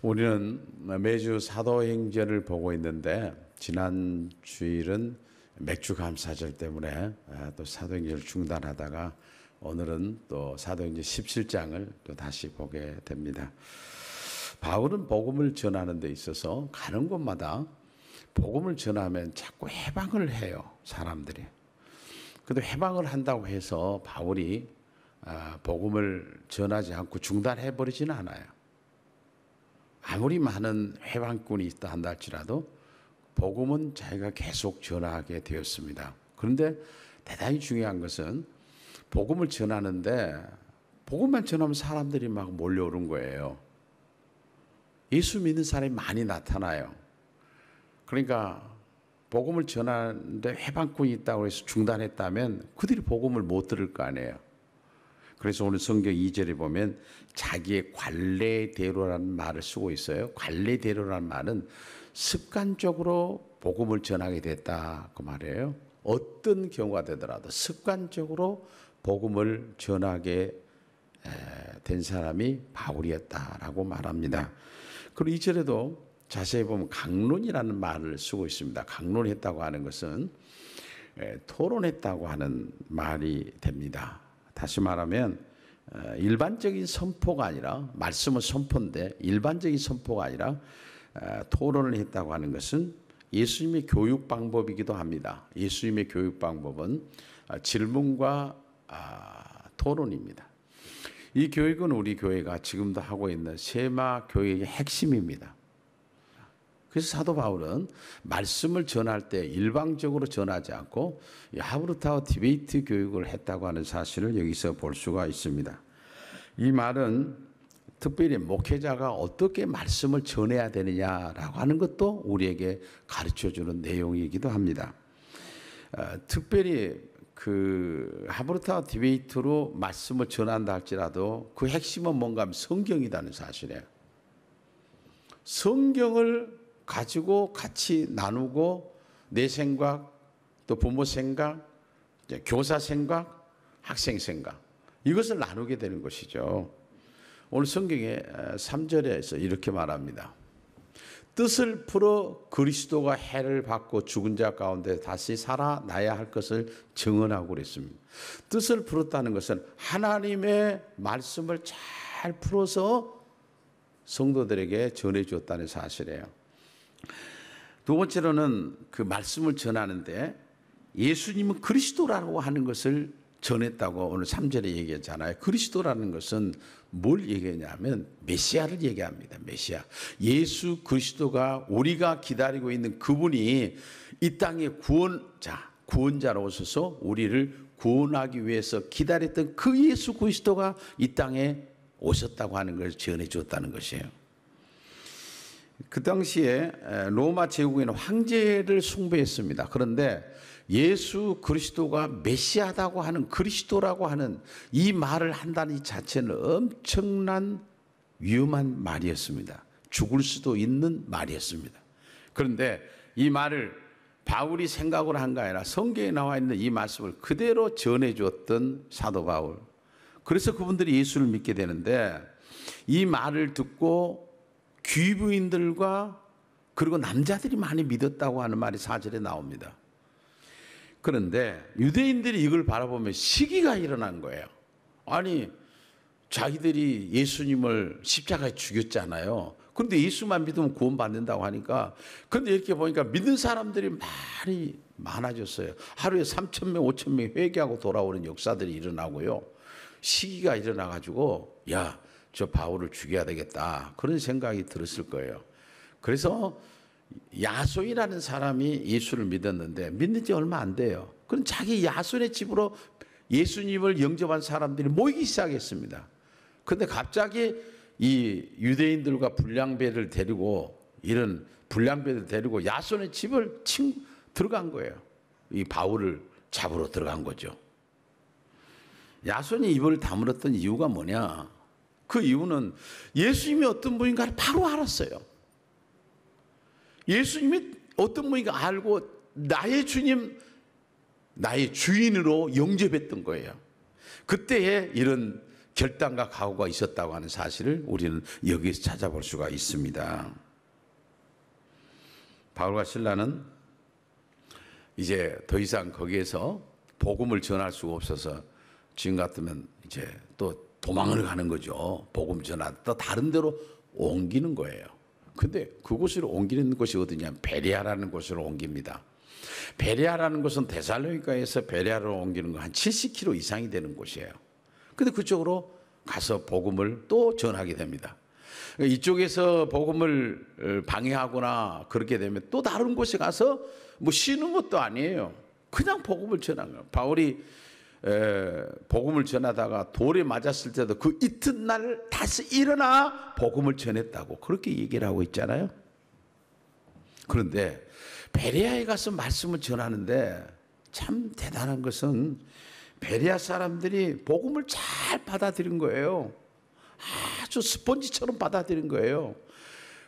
우리는 매주 사도행전을 보고 있는데 지난 주일은 맥주 감사절 때문에 또 사도행전을 중단하다가 오늘은 또 사도행전 17장을 또 다시 보게 됩니다. 바울은 복음을 전하는 데 있어서 가는 곳마다 복음을 전하면 자꾸 해방을 해요, 사람들이. 근데 해방을 한다고 해서 바울이 복음을 전하지 않고 중단해버리지는 않아요. 아무리 많은 해방꾼이 있다 한다 할지라도 복음은 자기가 계속 전하게 되었습니다. 그런데 대단히 중요한 것은 복음을 전하는데 복음만 전하면 사람들이 막 몰려오는 거예요. 예수 믿는 사람이 많이 나타나요. 그러니까 복음을 전하는데 해방꾼이 있다고 해서 중단했다면 그들이 복음을 못 들을 거 아니에요. 그래서 오늘 성경 2절에 보면 자기의 관례대로라는 말을 쓰고 있어요. 관례대로라는 말은 습관적으로 복음을 전하게 됐다 그 말이에요. 어떤 경우가 되더라도 습관적으로 복음을 전하게 된 사람이 바울이었다라고 말합니다. 그리고 2절에도 자세히 보면 강론이라는 말을 쓰고 있습니다. 강론했다고 하는 것은 토론했다고 하는 말이 됩니다. 다시 말하면 일반적인 선포가 아니라, 말씀은 선포인데 일반적인 선포가 아니라 토론을 했다고 하는 것은 예수님의 교육 방법이기도 합니다. 예수님의 교육 방법은 질문과 토론입니다. 이 교육은 우리 교회가 지금도 하고 있는 세마 교육의 핵심입니다. 그래서 사도 바울은 말씀을 전할 때 일방적으로 전하지 않고 하브르타워 디베이트 교육을 했다고 하는 사실을 여기서 볼 수가 있습니다. 이 말은 특별히 목회자가 어떻게 말씀을 전해야 되느냐라고 하는 것도 우리에게 가르쳐주는 내용이기도 합니다. 특별히 그 하브르타워 디베이트로 말씀을 전한다 할지라도 그 핵심은 뭔가 하면 성경이라는 사실이에요. 성경을 가지고 같이 나누고 내 생각, 또 부모 생각, 교사 생각, 학생 생각 이것을 나누게 되는 것이죠. 오늘 성경의 3절에서 이렇게 말합니다. 뜻을 풀어 그리스도가 해를 받고 죽은 자 가운데 다시 살아나야 할 것을 증언하고 그랬습니다. 뜻을 풀었다는 것은 하나님의 말씀을 잘 풀어서 성도들에게 전해 주었다는 사실이에요. 두 번째로는 그 말씀을 전하는데 예수님은 그리스도라고 하는 것을 전했다고 오늘 3절에 얘기했잖아요. 그리스도라는 것은 뭘 얘기하냐면 메시아를 얘기합니다. 메시아. 예수 그리스도가 우리가 기다리고 있는 그분이 이 땅의 구원자로 오셔서 우리를 구원하기 위해서 기다렸던 그 예수 그리스도가 이 땅에 오셨다고 하는 것을 전해 주었다는 것이에요. 그 당시에 로마 제국에는 황제를 숭배했습니다. 그런데 예수 그리스도가 메시아다고 하는 그리스도라고 하는 이 말을 한다는 이 자체는 엄청난 위험한 말이었습니다. 죽을 수도 있는 말이었습니다. 그런데 이 말을 바울이 생각을 한 게 아니라 성경에 나와 있는 이 말씀을 그대로 전해주었던 사도 바울. 그래서 그분들이 예수를 믿게 되는데 이 말을 듣고 귀부인들과 그리고 남자들이 많이 믿었다고 하는 말이 4절에 나옵니다. 그런데 유대인들이 이걸 바라보면 시기가 일어난 거예요. 아니, 자기들이 예수님을 십자가에 죽였잖아요. 그런데 예수만 믿으면 구원받는다고 하니까, 그런데 이렇게 보니까 믿는 사람들이 많아졌어요. 하루에 3,000명, 5,000명이 회개하고 돌아오는 역사들이 일어나고요. 시기가 일어나가지고, 야, 저 바울을 죽여야 되겠다. 그런 생각이 들었을 거예요. 그래서 야손이라는 사람이 예수를 믿었는데 믿는 지 얼마 안 돼요. 그럼 자기 야손의 집으로 예수님을 영접한 사람들이 모이기 시작했습니다. 그런데 갑자기 이 유대인들과 불량배를 데리고 야손의 집을 들어간 거예요. 이 바울을 잡으러 들어간 거죠. 야손이 입을 다물었던 이유가 뭐냐? 그 이유는 예수님이 어떤 분인가를 바로 알았어요. 예수님이 어떤 분인가 알고 나의 주님, 나의 주인으로 영접했던 거예요. 그때에 이런 결단과 각오가 있었다고 하는 사실을 우리는 여기에서 찾아볼 수가 있습니다. 바울과 실라는 이제 더 이상 거기에서 복음을 전할 수가 없어서 지금 같으면 이제 또 도망을 가는 거죠. 복음 전하다 또 다른 데로 옮기는 거예요. 근데 그곳으로 옮기는 곳이 어디냐? 베레아라는 곳으로 옮깁니다. 베레아라는 곳은 데살로니가에서 베레아로 옮기는 거 한 70km 이상이 되는 곳이에요. 근데 그쪽으로 가서 복음을 또 전하게 됩니다. 이쪽에서 복음을 방해하거나 그렇게 되면 또 다른 곳에 가서 뭐 쉬는 것도 아니에요. 그냥 복음을 전한 거예요. 바울이 복음을 전하다가 돌에 맞았을 때도 그 이튿날 다시 일어나 복음을 전했다고 그렇게 얘기를 하고 있잖아요. 그런데 베레아에 가서 말씀을 전하는데 참 대단한 것은 베레아 사람들이 복음을 잘 받아들인 거예요. 아주 스펀지처럼 받아들인 거예요.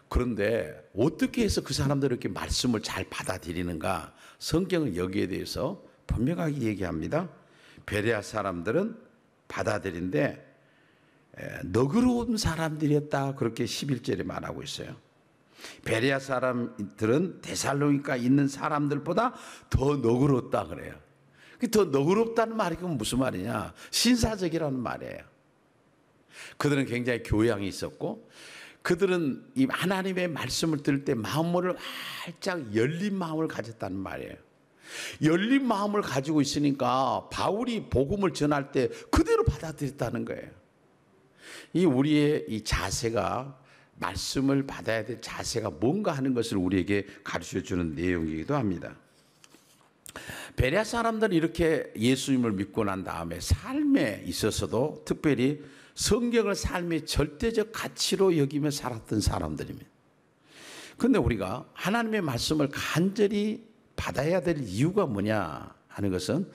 그런데 어떻게 해서 그 사람들이 이렇게 말씀을 잘 받아들이는가? 성경은 여기에 대해서 분명하게 얘기합니다. 베레아 사람들은 받아들인데 너그러운 사람들이었다. 그렇게 11절에 말하고 있어요. 베레아 사람들은 데살로니가 있는 사람들보다 더 너그럽다 그래요. 더 너그럽다는 말이 무슨 말이냐? 신사적이라는 말이에요. 그들은 굉장히 교양이 있었고 그들은 이 하나님의 말씀을 들을 때 마음을 활짝 열린 마음을 가졌다는 말이에요. 열린 마음을 가지고 있으니까 바울이 복음을 전할 때 그대로 받아들였다는 거예요. 이 우리의 이 자세가 말씀을 받아야 될 자세가 뭔가 하는 것을 우리에게 가르쳐 주는 내용이기도 합니다. 베레아 사람들은 이렇게 예수님을 믿고 난 다음에 삶에 있어서도 특별히 성경을 삶의 절대적 가치로 여기며 살았던 사람들입니다. 그런데 우리가 하나님의 말씀을 간절히 받아야 될 이유가 뭐냐 하는 것은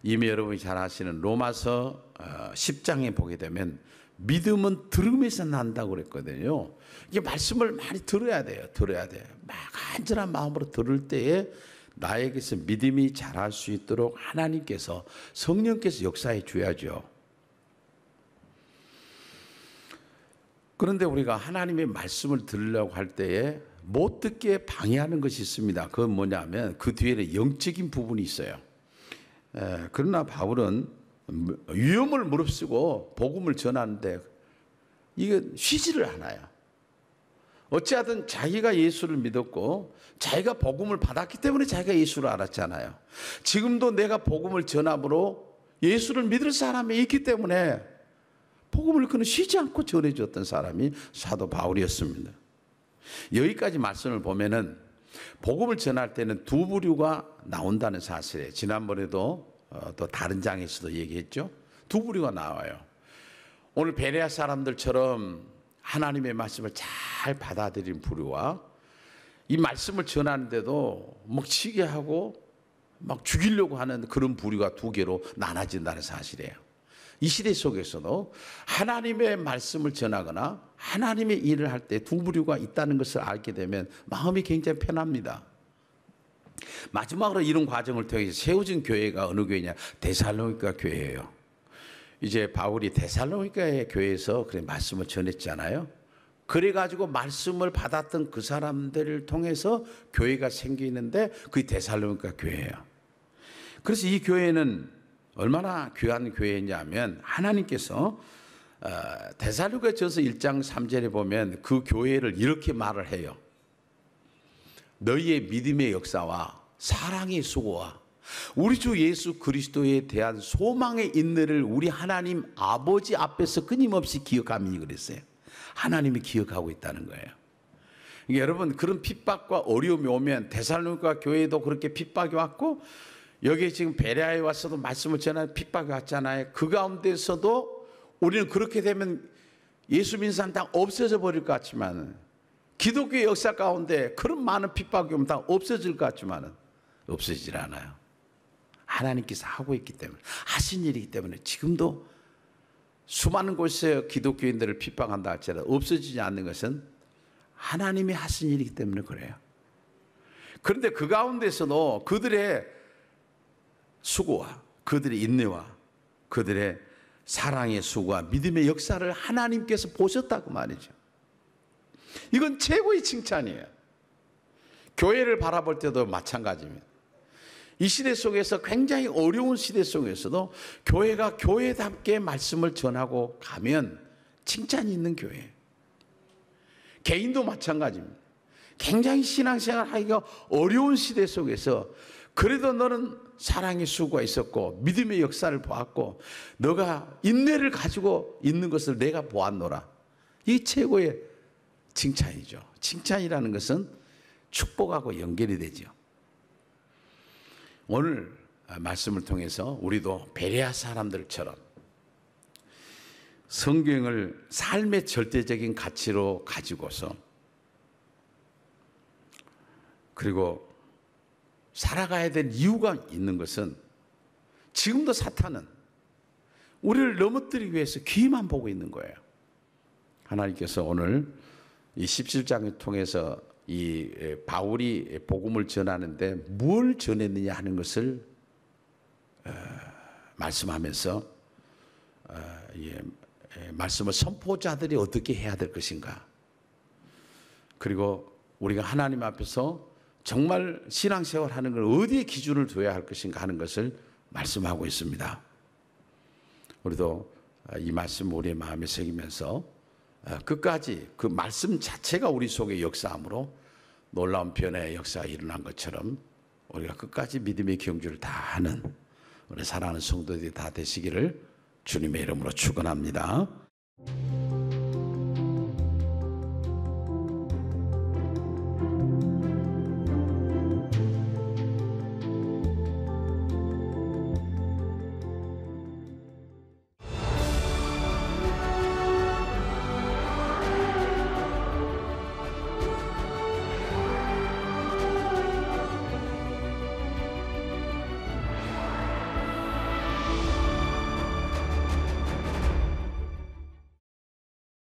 이미 여러분이 잘 아시는 로마서 10장에 보게 되면 믿음은 들음에서 난다고 그랬거든요. 이게 말씀을 많이 들어야 돼요. 들어야 돼요. 막 간절한 마음으로 들을 때에 나에게서 믿음이 자랄 수 있도록 하나님께서 성령께서 역사해 줘야죠. 그런데 우리가 하나님의 말씀을 들으려고 할 때에 못 듣게 방해하는 것이 있습니다. 그건 뭐냐면 그 뒤에는 영적인 부분이 있어요. 그러나 바울은 위험을 무릅쓰고 복음을 전하는데 이건 쉬지를 않아요. 어찌하든 자기가 예수를 믿었고 자기가 복음을 받았기 때문에 자기가 예수를 알았잖아요. 지금도 내가 복음을 전함으로 예수를 믿을 사람이 있기 때문에 복음을 그는 쉬지 않고 전해줬던 사람이 사도 바울이었습니다. 여기까지 말씀을 보면은 복음을 전할 때는 두 부류가 나온다는 사실이에요. 지난번에도 또 다른 장에서도 얘기했죠. 두 부류가 나와요. 오늘 베레아 사람들처럼 하나님의 말씀을 잘 받아들인 부류와 이 말씀을 전하는데도 막 치게 하고 막 죽이려고 하는 그런 부류가 두 개로 나눠진다는 사실이에요. 이 시대 속에서도 하나님의 말씀을 전하거나 하나님의 일을 할 때 두 부류가 있다는 것을 알게 되면 마음이 굉장히 편합니다. 마지막으로 이런 과정을 통해서 세워진 교회가 어느 교회냐? 데살로니가 교회예요. 이제 바울이 데살로니가의 교회에서 그래 말씀을 전했잖아요. 그래가지고 말씀을 받았던 그 사람들을 통해서 교회가 생기는데 그게 데살로니가 교회예요. 그래서 이 교회는 얼마나 귀한 교회냐면 하나님께서 데살로니가전서 1장 3절에 보면 그 교회를 이렇게 말을 해요. 너희의 믿음의 역사와 사랑의 수고와 우리 주 예수 그리스도에 대한 소망의 인내를 우리 하나님 아버지 앞에서 끊임없이 기억하니 그랬어요. 하나님이 기억하고 있다는 거예요. 그러니까 여러분 그런 핍박과 어려움이 오면 데살로니가 교회도 그렇게 핍박이 왔고 여기 지금 베레아에 와서도 말씀을 전하는 핍박이 왔잖아요. 그 가운데서도 우리는 그렇게 되면 예수 믿는 사람 다 없어져 버릴 것 같지만 기독교의 역사 가운데 그런 많은 핍박이 오면 다 없어질 것 같지만 없어지질 않아요. 하나님께서 하고 있기 때문에 하신 일이기 때문에 지금도 수많은 곳에서 기독교인들을 핍박한다 할지라도 없어지지 않는 것은 하나님이 하신 일이기 때문에 그래요. 그런데 그 가운데서도 그들의 수고와 그들의 인내와 그들의 사랑의 수고와 믿음의 역사를 하나님께서 보셨다고 말이죠. 이건 최고의 칭찬이에요. 교회를 바라볼 때도 마찬가지입니다. 이 시대 속에서 굉장히 어려운 시대 속에서도 교회가 교회답게 말씀을 전하고 가면 칭찬이 있는 교회. 개인도 마찬가지입니다. 굉장히 신앙생활 하기가 어려운 시대 속에서 그래도 너는 사랑의 수고가 있었고 믿음의 역사를 보았고 너가 인내를 가지고 있는 것을 내가 보았노라. 이게 최고의 칭찬이죠. 칭찬이라는 것은 축복하고 연결이 되죠. 오늘 말씀을 통해서 우리도 베레아 사람들처럼 성경을 삶의 절대적인 가치로 가지고서 그리고 살아가야 될 이유가 있는 것은 지금도 사탄은 우리를 넘어뜨리기 위해서 귀만 보고 있는 거예요. 하나님께서 오늘 이 17장을 통해서 이 바울이 복음을 전하는데 뭘 전했느냐 하는 것을 말씀하면서 말씀을 선포자들이 어떻게 해야 될 것인가, 그리고 우리가 하나님 앞에서 정말 신앙생활 하는 걸 어디에 기준을 둬야 할 것인가 하는 것을 말씀하고 있습니다. 우리도 이 말씀 우리의 마음에 새기면서 끝까지 그 말씀 자체가 우리 속에 역사함으로 놀라운 변화의 역사가 일어난 것처럼 우리가 끝까지 믿음의 경주를 다 하는 우리 사랑하는 성도들이 다 되시기를 주님의 이름으로 축원합니다.